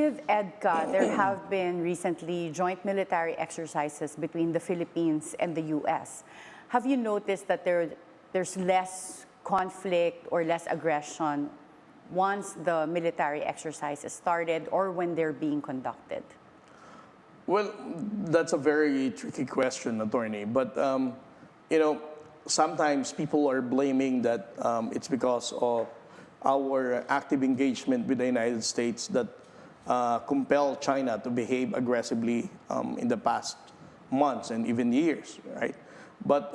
with EDCA, there have been recently joint military exercises between the Philippines and the U.S. Have you noticed that there's less conflict or less aggression once the military exercises started or when they're being conducted? Well, that's a very tricky question, attorney. But, sometimes people are blaming that it's because of our active engagement with the United States that compelled China to behave aggressively in the past months and even years, right? But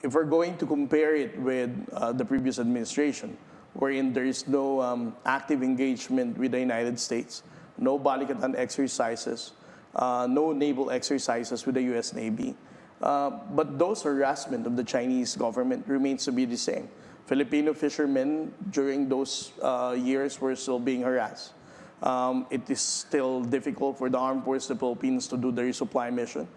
if we're going to compare it with the previous administration, wherein there is no active engagement with the United States, no Balikatan exercises, no naval exercises with the U.S. Navy, but those harassment of the Chinese government remains to be the same. Filipino fishermen during those years were still being harassed. It is still difficult for the armed forces of the Philippines to do the resupply mission.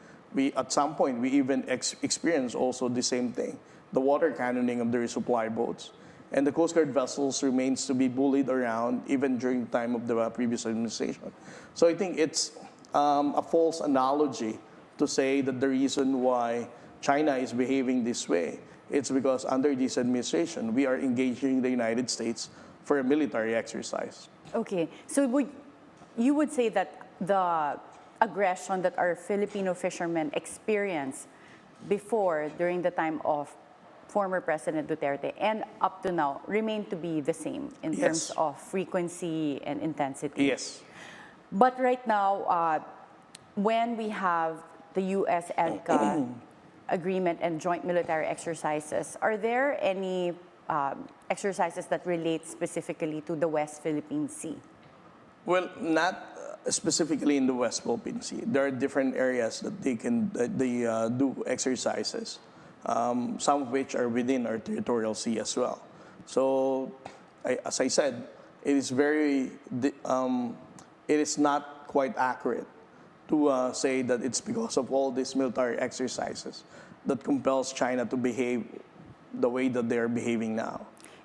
At some point, we even experienced also the same thing, the water cannoning of the resupply boats. And the Coast Guard vessels remains to be bullied around even during the time of the previous administration. So I think it's a false analogy to say that the reason why China is behaving this way, it's because under this administration, we are engaging the United States for a military exercise. Okay, so you would say that the aggression that our Filipino fishermen experienced before, during the time of former President Duterte and up to now, remain to be the same in terms of frequency and intensity? Yes. But right now, when we have the U.S. EDCA agreement and joint military exercises, are there any exercises that relate specifically to the West Philippine Sea? Well, not specifically in the West Philippine Sea. There are different areas that they do exercises, some of which are within our territorial sea as well. So, as I said, it is not quite accurate to say that it's because of all these military exercises that compels China to behave the way that they are behaving now.